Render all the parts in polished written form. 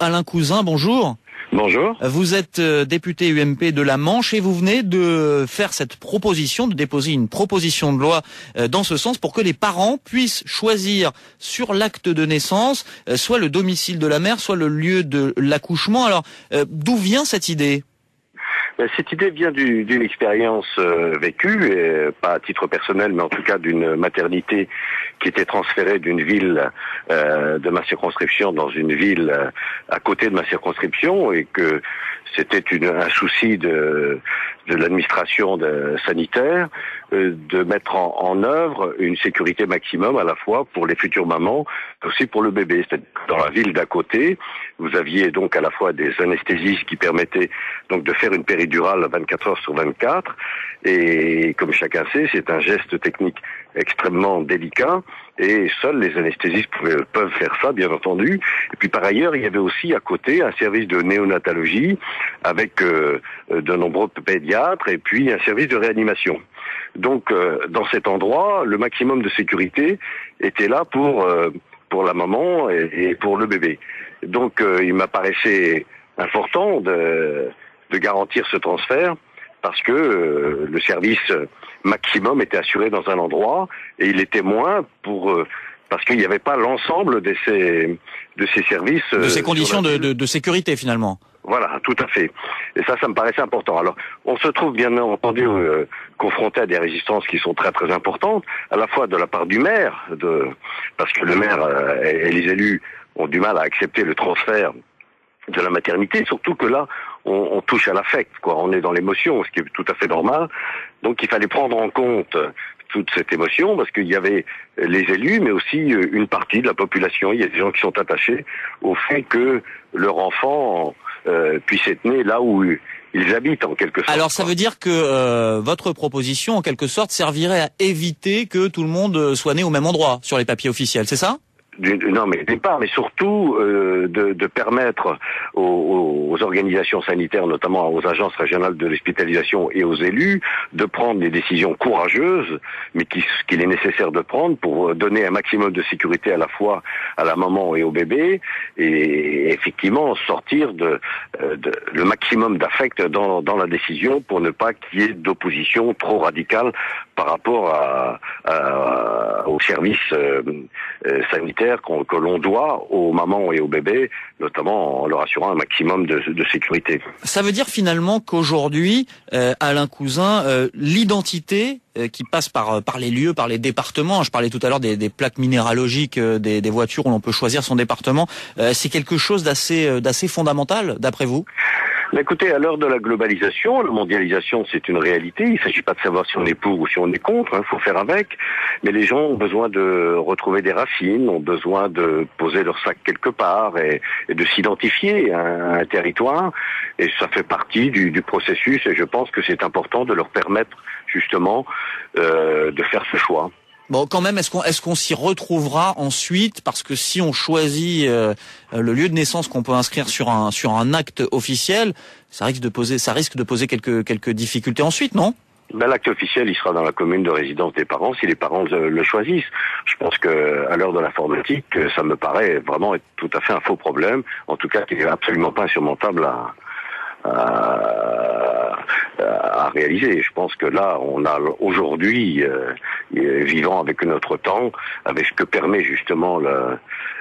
Alain Cousin, bonjour. Bonjour. Vous êtes député UMP de la Manche et vous venez de faire cette proposition, de déposer une proposition de loi dans ce sens pour que les parents puissent choisir sur l'acte de naissance soit le domicile de la mère, soit le lieu de l'accouchement. Alors, d'où vient cette idée ? Cette idée vient d'une expérience vécue, et pas à titre personnel, mais en tout cas d'une maternité qui était transférée d'une ville de ma circonscription dans une ville à côté de ma circonscription, et que c'était un souci de l'administration sanitaire de mettre en œuvre une sécurité maximum à la fois pour les futures mamans, mais aussi pour le bébé. C'est-à-dire que dans la ville d'à côté, vous aviez donc à la fois des anesthésistes qui permettaient donc de faire une péridurale 24 heures sur 24, et comme chacun sait, c'est un geste technique extrêmement délicat, et seuls les anesthésistes peuvent faire ça, bien entendu. Et puis par ailleurs, il y avait aussi à côté un service de néonatologie avec de nombreux pédiatres, et puis un service de réanimation. Donc dans cet endroit, le maximum de sécurité était là pour la maman et pour le bébé. Donc il m'apparaissait important de garantir ce transfert, parce que le service maximum était assuré dans un endroit, et il était moins parce qu'il n'y avait pas l'ensemble de ces services. De ces conditions de sécurité, finalement. Voilà, tout à fait. Et ça me paraissait important. Alors, on se trouve bien entendu confronté à des résistances qui sont très très importantes, à la fois de la part du maire, parce que le maire et les élus ont du mal à accepter le transfert de la maternité, surtout que là, on touche à l'affect, quoi. On est dans l'émotion, ce qui est tout à fait normal. Donc, il fallait prendre en compte toute cette émotion, parce qu'il y avait les élus, mais aussi une partie de la population. Il y a des gens qui sont attachés au fait que leur enfant puisse être né là où ils habitent, en quelque sorte. Alors, ça veut dire que votre proposition, en quelque sorte, servirait à éviter que tout le monde soit né au même endroit sur les papiers officiels, c'est ça ? Non, mais départ, mais surtout de permettre aux organisations sanitaires, notamment aux agences régionales de l'hospitalisation et aux élus, de prendre des décisions courageuses, mais qu'il est nécessaire de prendre pour donner un maximum de sécurité à la fois à la maman et au bébé, et effectivement sortir le maximum d'affect dans la décision, pour ne pas qu'il y ait d'opposition trop radicale par rapport aux services sanitaires que l'on doit aux mamans et aux bébés, notamment en leur assurant un maximum de sécurité. Ça veut dire finalement qu'aujourd'hui, Alain Cousin, l'identité qui passe par les lieux, par les départements, je parlais tout à l'heure des plaques minéralogiques des voitures où l'on peut choisir son département, c'est quelque chose d'assez fondamental, d'après vous ? Écoutez, à l'heure de la globalisation, la mondialisation, c'est une réalité. Il ne s'agit pas de savoir si on est pour ou si on est contre, il faut faire avec. Mais les gens ont besoin de retrouver des racines, ont besoin de poser leur sac quelque part et de s'identifier à un territoire. Et ça fait partie du processus, et je pense que c'est important de leur permettre justement de faire ce choix. Bon, quand même, est-ce qu'on s'y retrouvera ensuite, parce que si on choisit le lieu de naissance qu'on peut inscrire sur un acte officiel, ça risque de poser quelques difficultés ensuite, non ? L'acte officiel, il sera dans la commune de résidence des parents, si les parents le choisissent. Je pense que à l'heure de l'informatique, ça me paraît vraiment être tout à fait un faux problème, en tout cas qui n'est absolument pas insurmontable à réaliser. Je pense que là, on a aujourd'hui, vivant avec notre temps, avec ce que permet justement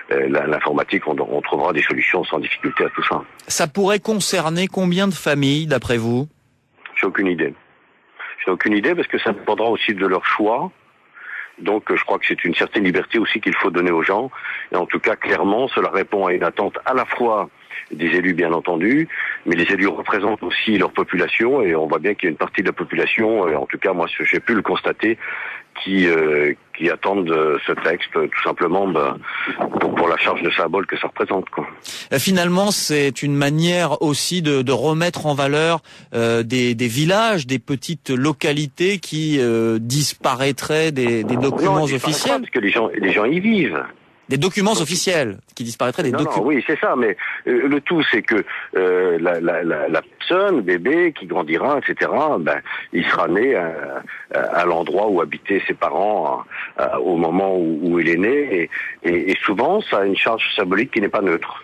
l'informatique, on trouvera des solutions sans difficulté à tout ça. Ça pourrait concerner combien de familles, d'après vous ? J'ai aucune idée. J'ai aucune idée, parce que ça dépendra aussi de leur choix. Donc je crois que c'est une certaine liberté aussi qu'il faut donner aux gens. Et en tout cas, clairement, cela répond à une attente à la fois des élus, bien entendu, mais les élus représentent aussi leur population, et on voit bien qu'il y a une partie de la population, et en tout cas moi j'ai pu le constater, qui attendent ce texte tout simplement pour la charge de symbole que ça représente, quoi. Finalement, c'est une manière aussi de remettre en valeur des villages, des petites localités qui disparaîtraient des documents officiels. Parce que les gens y vivent. Des documents officiels qui disparaîtraient des documents. Oui, c'est ça, mais le tout, c'est que la personne, bébé, qui grandira, etc., il sera né à l'endroit où habitaient ses parents au moment où il est né, et souvent, ça a une charge symbolique qui n'est pas neutre.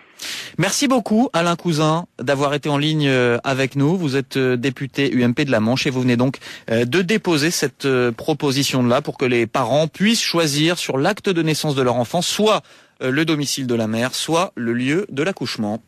Merci beaucoup Alain Cousin d'avoir été en ligne avec nous. Vous êtes député UMP de la Manche et vous venez donc de déposer cette proposition-là pour que les parents puissent choisir sur l'acte de naissance de leur enfant soit le domicile de la mère, soit le lieu de l'accouchement.